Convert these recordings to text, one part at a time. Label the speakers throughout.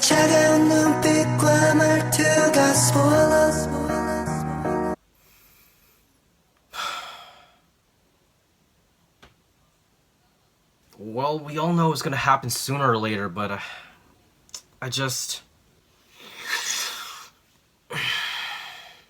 Speaker 1: 차가운 눈빛과 말투가 spoil us.
Speaker 2: Well, we all know it's gonna happen sooner or later, but it's just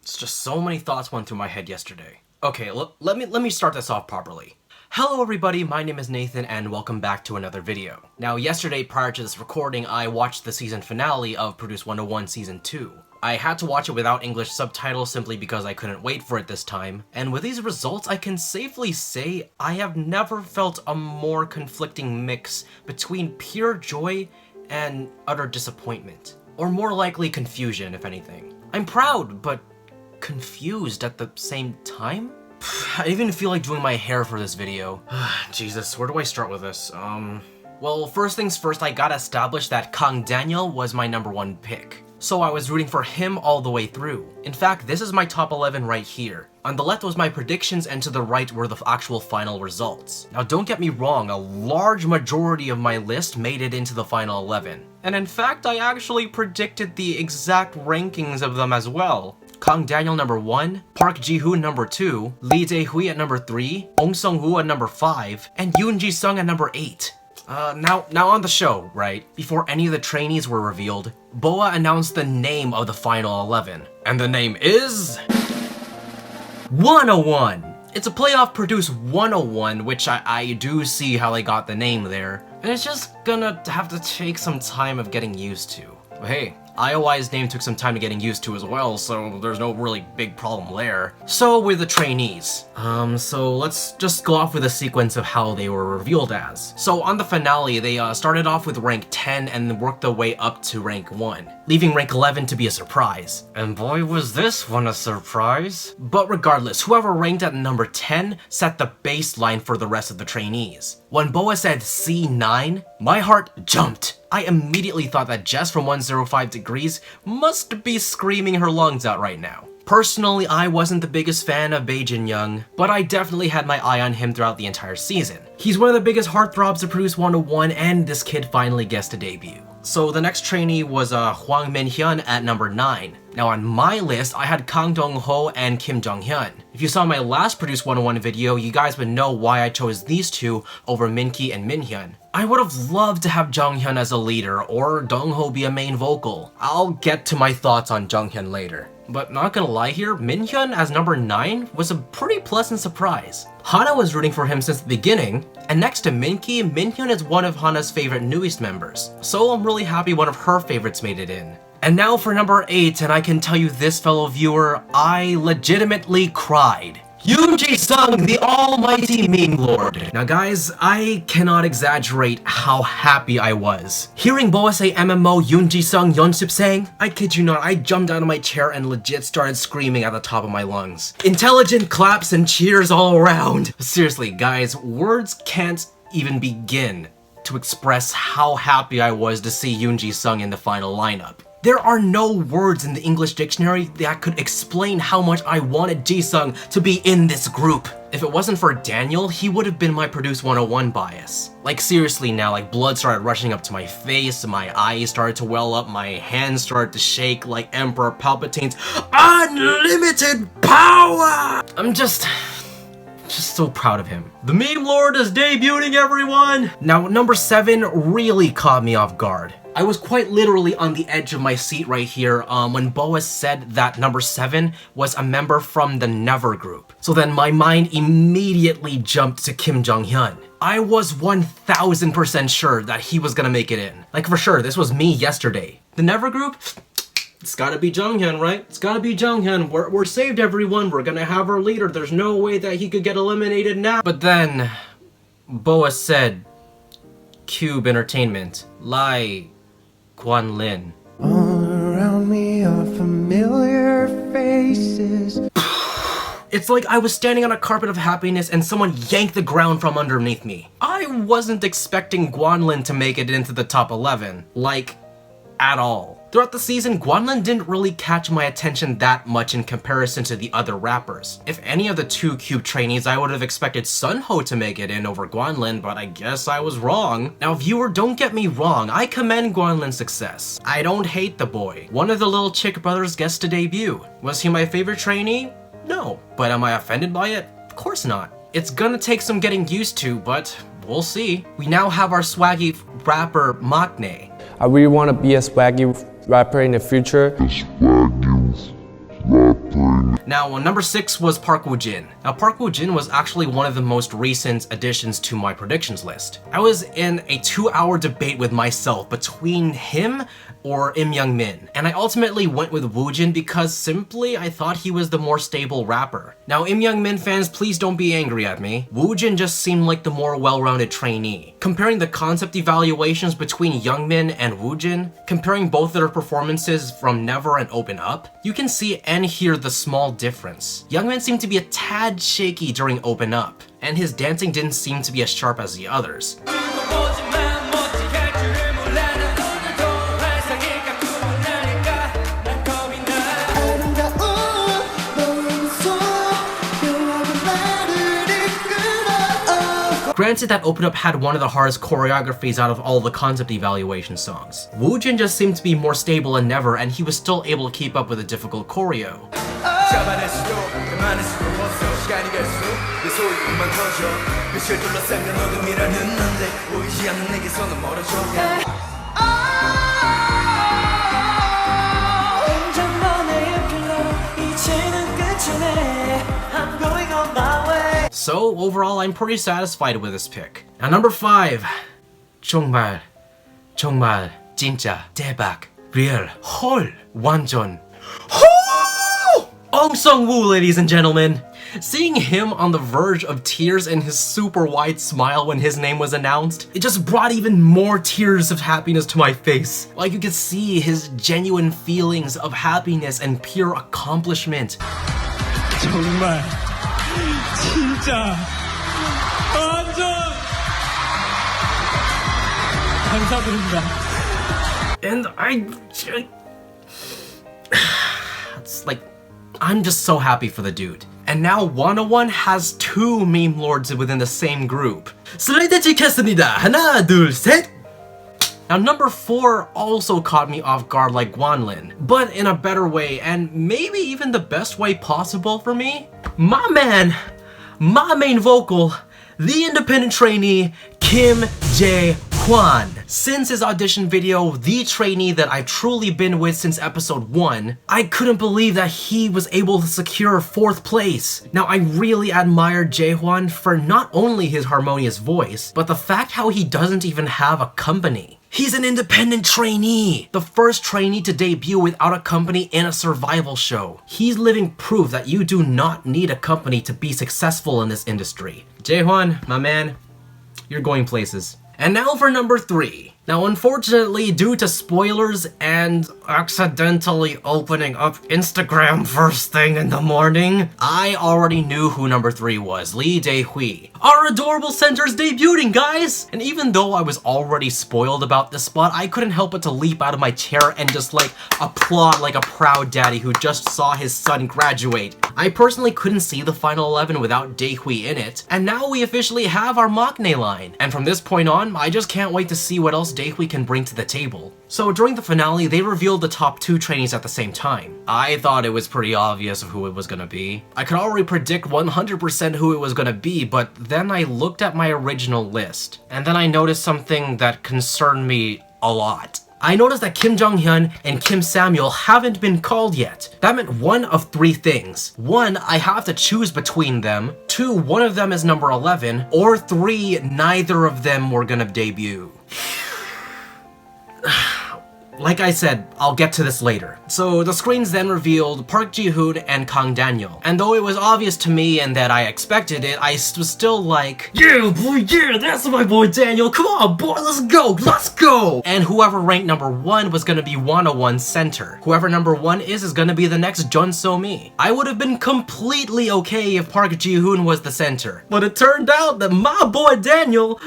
Speaker 2: so many thoughts went through my head yesterday. Okay, let me start this off properly. Hello everybody, my name is Nathan and welcome back to another video. Now yesterday prior to this recording, I watched the season finale of Produce 101 Season 2. I had to watch it without English subtitles simply because I couldn't wait for it this time, and with these results I can safely say I have never felt a more conflicting mix between pure joy and utter disappointment. Or more likely confusion, if anything. I'm proud, but confused at the same time? I even feel like doing my hair for this video. Jesus, where do I start with this? Well, first things first, I gotta establish that Kang Daniel was my #1 pick. So I was rooting for him all the way through. In fact, this is my top 11 right here. On the left was my predictions and to the right were the actual final results. Now don't get me wrong, a large majority of my list made it into the final 11. And in fact, I actually predicted the exact rankings of them as well. Kang Daniel #1, Park Ji-hoon #2, Lee Jae-hui at #3, Bong Sung-woo at #5, and Yoon Ji-sung at #8. Now on the show, right? Before any of the trainees were revealed, Boa announced the name of the final 11. And the name is... 101! It's a playoff Produce 101, which I do see how they got the name there. And it's just gonna have to take some time of getting used to. But hey, IOI's name took some time to getting used to as well, so there's no really big problem there. So with the trainees. So let's just go off with a sequence of how they were revealed as. So on the finale, they started off with rank 10 and worked their way up to rank 1, leaving rank 11 to be a surprise. And boy was this one a surprise. But regardless, whoever ranked at number 10 set the baseline for the rest of the trainees. When Boa said C9, my heart jumped. I immediately thought that Jess from 105 Degrees must be screaming her lungs out right now. Personally, I wasn't the biggest fan of Bae Jin-young, but I definitely had my eye on him throughout the entire season. He's one of the biggest heartthrobs to Produce 101, and this kid finally gets to debut. So the next trainee was Hwang Min-hyun at number 9. Now on my list, I had Kang Dong-ho and Kim Jonghyun. If you saw my last Produce 101 video, you guys would know why I chose these two over Min-ki and Min-hyun. I would have loved to have Jonghyun as a leader, or Dong-ho be a main vocal. I'll get to my thoughts on Jonghyun later. But not gonna lie here, Min-hyun as number 9 was a pretty pleasant surprise. Hana was rooting for him since the beginning, and next to Min-ki, Min-hyun is one of Hana's favorite newest members. So I'm really happy one of her favorites made it in. And now for number 8, and I can tell you this, fellow viewer, I legitimately cried. Yoon Ji-sung, the almighty meme lord. Now guys, I cannot exaggerate how happy I was. Hearing Boa say MMO Yoon Ji-sung Yeonsup-sang, I kid you not, I jumped out of my chair and legit started screaming at the top of my lungs. Intelligent claps and cheers all around. Seriously guys, words can't even begin to express how happy I was to see Yoon Ji-sung in the final lineup. There are no words in the English dictionary that could explain how much I wanted Ji-sung to be in this group. If it wasn't for Daniel, he would have been my Produce 101 bias. Like seriously now, like blood started rushing up to my face, my eyes started to well up, my hands started to shake like Emperor Palpatine's unlimited power! I'm just so proud of him. The meme lord is debuting, everyone! Now, number 7 really caught me off guard. I was quite literally on the edge of my seat right here when Boa said that number 7 was a member from the Never group. So then my mind immediately jumped to Kim Jonghyun. I was 1000% sure that he was gonna make it in. Like for sure, this was me yesterday. The Never group? It's gotta be Jonghyun, right? It's gotta be Jonghyun. We're saved, everyone. We're gonna have our leader. There's no way that he could get eliminated now. But then, Boa said, Cube Entertainment, Lai Kwan-lin.
Speaker 1: All around me are familiar faces.
Speaker 2: It's like I was standing on a carpet of happiness and someone yanked the ground from underneath me. I wasn't expecting Guanlin to make it into the top 11. Like, at all. Throughout the season, Gwanlin didn't really catch my attention that much in comparison to the other rappers. If any of the two cube trainees, I would have expected Sunho to make it in over Gwanlin, but I guess I was wrong. Now viewer, don't get me wrong, I commend Gwanlin's success. I don't hate the boy. One of the little Chick brothers gets to debut. Was he my favorite trainee? No. But am I offended by it? Of course not. It's gonna take some getting used to, but we'll see. We now have our swaggy rapper, Maknae.
Speaker 3: I really want to be a swaggy rapper in the future.
Speaker 2: Now, number 6 was Park Woo-jin. Now, Park Woo-jin was actually one of the most recent additions to my predictions list. I was in a 2-hour debate with myself between him or Im Young-min, and I ultimately went with Woo-jin because simply I thought he was the more stable rapper. Now, Im Young-min fans, please don't be angry at me. Woo-jin just seemed like the more well-rounded trainee. Comparing the concept evaluations between Young-min and Woo-jin, comparing both their performances from Never and Open Up, you can see and hear the small difference. Young-min seemed to be a tad shaky during Open Up, and his dancing didn't seem to be as sharp as the others. Granted that Open Up had one of the hardest choreographies out of all the concept evaluation songs. Woo-jin just seemed to be more stable than Never, and he was still able to keep up with a difficult choreo. So overall, I'm pretty satisfied with this pick. Now number 5, 정말 진짜 대박 real 헐 완전 Ong Sung-woo, ladies and gentlemen. Seeing him on the verge of tears and his super wide smile when his name was announced, it just brought even more tears of happiness to my face. Like you could see his genuine feelings of happiness and pure accomplishment.
Speaker 4: 정말 진짜 완전 감사드립니다.
Speaker 2: And it's like, I'm just so happy for the dude. And now 101 has 2 meme lords within the same group. 슬라이드 찍겠습니다. 하나, 둘, 셋. Now number 4 also caught me off guard like Gwanlin, but in a better way and maybe even the best way possible for me. My man, my main vocal, the independent trainee, Kim Jae-hwan. Since his audition video, the trainee that I've truly been with since episode 1, I couldn't believe that he was able to secure 4th place. Now I really admire Jae-hwan for not only his harmonious voice, but the fact how he doesn't even have a company. He's an independent trainee, the first trainee to debut without a company in a survival show. He's living proof that you do not need a company to be successful in this industry. Jae-hwan, my man, you're going places. And now for number 3. Now unfortunately, due to spoilers and accidentally opening up Instagram first thing in the morning, I already knew who number 3 was, Lee Dae-hui. Our adorable center's debuting, guys! And even though I was already spoiled about this spot, I couldn't help but to leap out of my chair and just like applaud like a proud daddy who just saw his son graduate. I personally couldn't see the final 11 without Dae-hui in it, and now we officially have our Maknae line. And from this point on, I just can't wait to see what else Dae-hui can bring to the table. So during the finale, they revealed the top 2 trainees at the same time. I thought it was pretty obvious of who it was gonna be. I could already predict 100% who it was gonna be, but then I looked at my original list, and then I noticed something that concerned me a lot. I noticed that Kim Jonghyun and Kim Samuel haven't been called yet. That meant one of 3 things. 1, I have to choose between them. 2, one of them is number 11. Or 3, neither of them were gonna debut. Like I said, I'll get to this later. So the screens then revealed Park Ji-hoon and Kang Daniel. And though it was obvious to me and that I expected it, I was still like, yeah boy, yeah, that's my boy Daniel, come on boy, let's go, let's go! And whoever ranked number 1 was gonna be 101's center. Whoever number 1 is gonna be the next Jun So-mi. I would have been completely okay if Park Ji-hoon was the center. But it turned out that my boy Daniel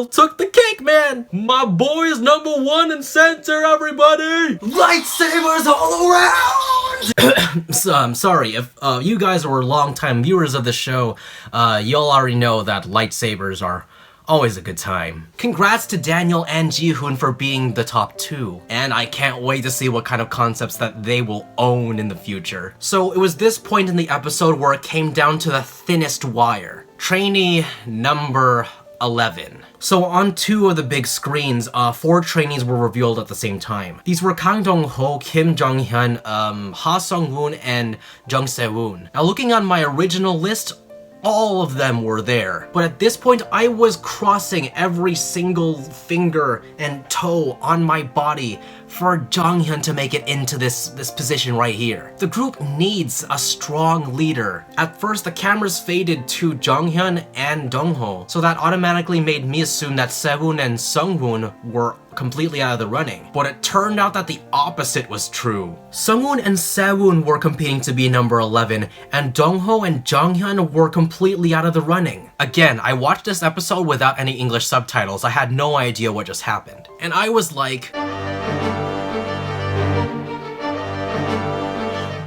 Speaker 2: took the cake, man! My boy is number 1 and center, everybody! Lightsabers all around! So, I'm sorry, if you guys were longtime viewers of the show, you'll already know that lightsabers are always a good time. Congrats to Daniel and Jonghyun for being the top 2, and I can't wait to see what kind of concepts that they will own in the future. So it was this point in the episode where it came down to the thinnest wire. Trainee number 11. So on 2 of the big screens, 4 trainees were revealed at the same time. These were Kang Dong-ho, Kim Jonghyun, Ha Sung-woon, and Jung Se-woon. Now looking on my original list, all of them were there. But at this point, I was crossing every single finger and toe on my body for Jonghyun to make it into this position right here. The group needs a strong leader. At first, the cameras faded to Jonghyun and Dong-ho, so that automatically made me assume that Se-woon and Sung-woon were completely out of the running. But it turned out that the opposite was true. Sung-woon and Se-woon were competing to be number 11, and Dong-ho and Jonghyun were completely out of the running. Again, I watched this episode without any English subtitles. I had no idea what just happened. And I was like,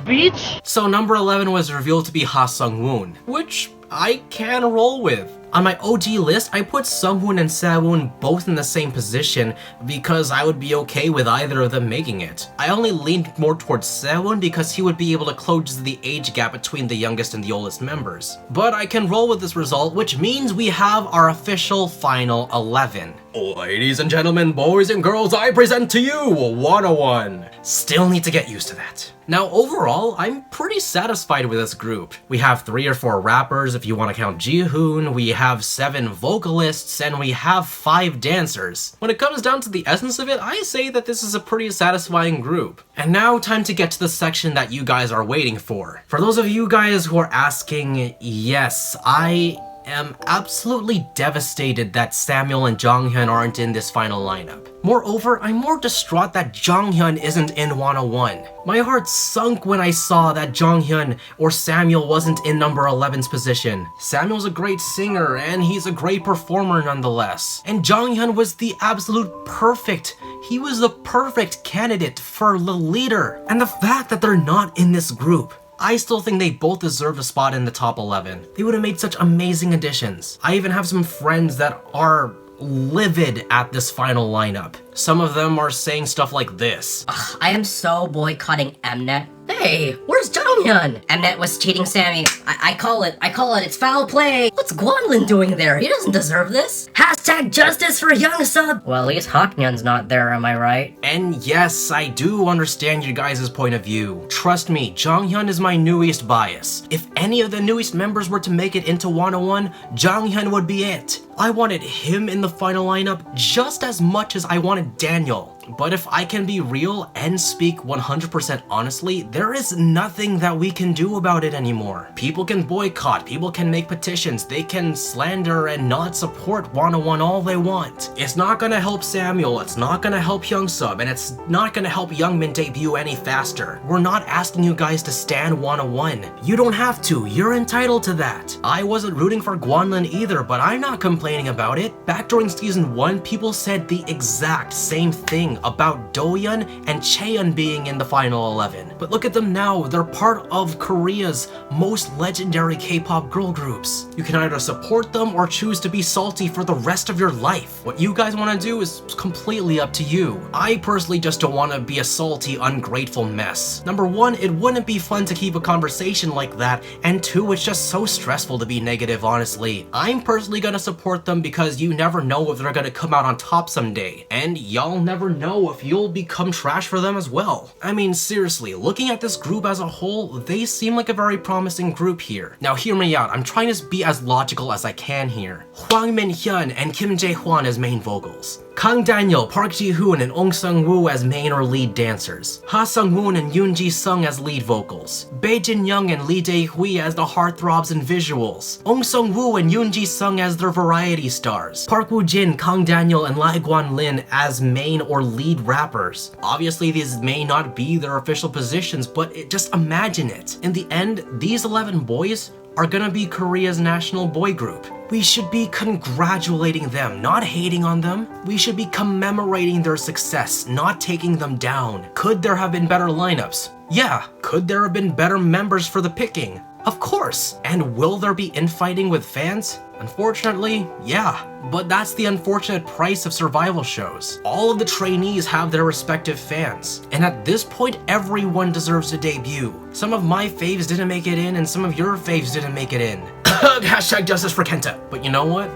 Speaker 2: bitch! So number 11 was revealed to be Ha Sung-woon, which I can roll with. On my OG list, I put Sung-woon and Se-woon both in the same position because I would be okay with either of them making it. I only leaned more towards Se-woon because he would be able to close the age gap between the youngest and the oldest members. But I can roll with this result, which means we have our official final 11. Ladies and gentlemen, boys and girls, I present to you 101. Still need to get used to that. Now overall, I'm pretty satisfied with this group. We have 3 or 4 rappers if you want to count Jonghyun, we have 7 vocalists, and we have 5 dancers. When it comes down to the essence of it, I say that this is a pretty satisfying group. And now time to get to the section that you guys are waiting for. For those of you guys who are asking, yes, I am absolutely devastated that Samuel and Jonghyun aren't in this final lineup. Moreover, I'm more distraught that Jonghyun isn't in 101. My heart sunk when I saw that Jonghyun or Samuel wasn't in number 11's position. Samuel's a great singer and he's a great performer nonetheless. And Jonghyun was the absolute perfect. He was the perfect candidate for the leader. And the fact that they're not in this group, I still think they both deserve a spot in the top 11. They would have made such amazing additions. I even have some friends that are livid at this final lineup. Some of them are saying stuff like this.
Speaker 5: Ugh, I am so boycotting Mnet. Hey, where's Jonghyun? Mnet was cheating Sammy. I call it, it's foul play. What's Guanlin doing there? He doesn't deserve this. Hashtag justice for Young Sub. Well, at least Haknyeon's not there, am I right?
Speaker 2: And yes, I do understand your guys' point of view. Trust me, Jonghyun is my newest bias. If any of the newest members were to make it into 101, Jonghyun would be it. I wanted him in the final lineup just as much as I wanted Daniel. But if I can be real and speak 100% honestly, there is nothing that we can do about it anymore. People can boycott, people can make petitions, they can slander and not support 101 all they want. It's not gonna help Samuel, it's not gonna help Young Sub, and it's not gonna help Youngmin debut any faster. We're not asking you guys to stand 101. You don't have to, you're entitled to that. I wasn't rooting for Guanlin either, but I'm not complaining about it. Back during season 1, people said the exact same thing about Doyeon and Chaeyeon being in the final 11. But look at them now, they're part of Korea's most legendary K-pop girl groups. You can either support them or choose to be salty for the rest of your life. What you guys want to do is completely up to you. I personally just don't want to be a salty, ungrateful mess. Number 1, it wouldn't be fun to keep a conversation like that, and 2, it's just so stressful to be negative, honestly. I'm personally gonna support them because you never know if they're gonna come out on top someday, and y'all never know if you'll become trash for them as well. I mean, seriously, looking at this group as a whole, they seem like a very promising group here. Now hear me out, I'm trying to be as logical as I can here. Hwang Min-hyun and Kim Jae-hwan as main vocals. Kang Daniel, Park Ji-hoon, and Ong Sung-woo as main or lead dancers. Ha Sung-woon and Yoon Ji-sung as lead vocals. Bae Jin-young and Lee Dae-hui as the heartthrobs and visuals. Ong Sung-woo and Yoon Ji-sung as their variety stars. Park Woo-jin, Kang Daniel, and Lai Guan-lin as main or lead rappers. Obviously, these may not be their official positions, but just imagine it. In the end, these 11 boys are gonna be Korea's national boy group. We should be congratulating them, not hating on them. We should be commemorating their success, not taking them down. Could there have been better lineups? Yeah. Could there have been better members for the picking? Of course. And will there be infighting with fans? Unfortunately, yeah. But that's the unfortunate price of survival shows. All of the trainees have their respective fans. And at this point, everyone deserves to debut. Some of my faves didn't make it in, and some of your faves didn't make it in. Hashtag justice for Kenta. But you know what?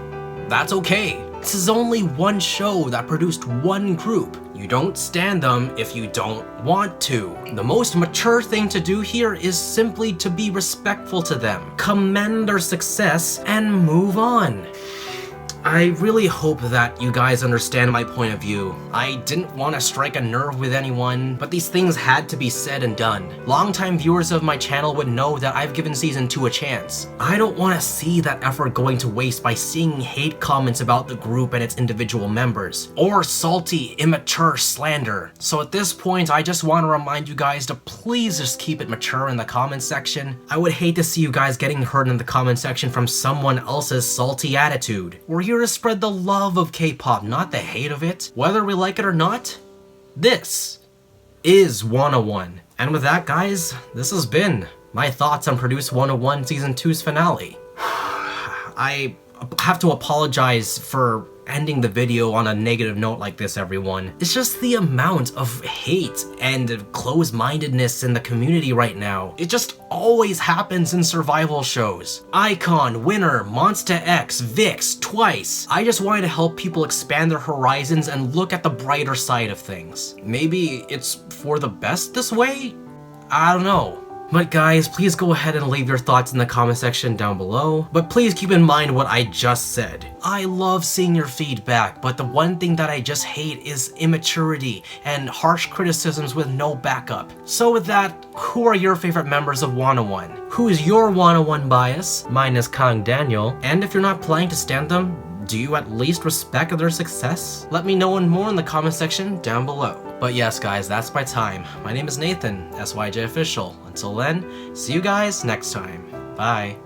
Speaker 2: That's okay. This is only one show that produced one group. You don't stand them if you don't want to. The most mature thing to do here is simply to be respectful to them, commend their success, and move on. I really hope that you guys understand my point of view. I didn't want to strike a nerve with anyone, but these things had to be said and done. Longtime viewers of my channel would know that I've given Season 2 a chance. I don't want to see that effort going to waste by seeing hate comments about the group and its individual members, or salty, immature slander. So at this point, I just want to remind you guys to please just keep it mature in the comment section. I would hate to see you guys getting hurt in the comment section from someone else's salty attitude. We're here to spread the love of K-pop, not the hate of it. Whether we like it or not, this is 101. And with that, guys, this has been my thoughts on Produce 101 Season 2's finale. I have to apologize for ending the video on a negative note like this, everyone. It's just the amount of hate and closed-mindedness in the community right now. It just always happens in survival shows. iKON, Winner, Monsta X, VIX, Twice. I just wanted to help people expand their horizons and look at the brighter side of things. Maybe it's for the best this way? I don't know. But guys, please go ahead and leave your thoughts in the comment section down below. But please keep in mind what I just said. I love seeing your feedback, but the one thing that I just hate is immaturity and harsh criticisms with no backup. So with that, who are your favorite members of 101? Who is your 101 bias? Mine is Kang Daniel. And if you're not planning to stand them, do you at least respect their success? Let me know more in the comment section down below. But yes, guys, that's my time. My name is Nathan, SYJOfficial. Until then, see you guys next time. Bye.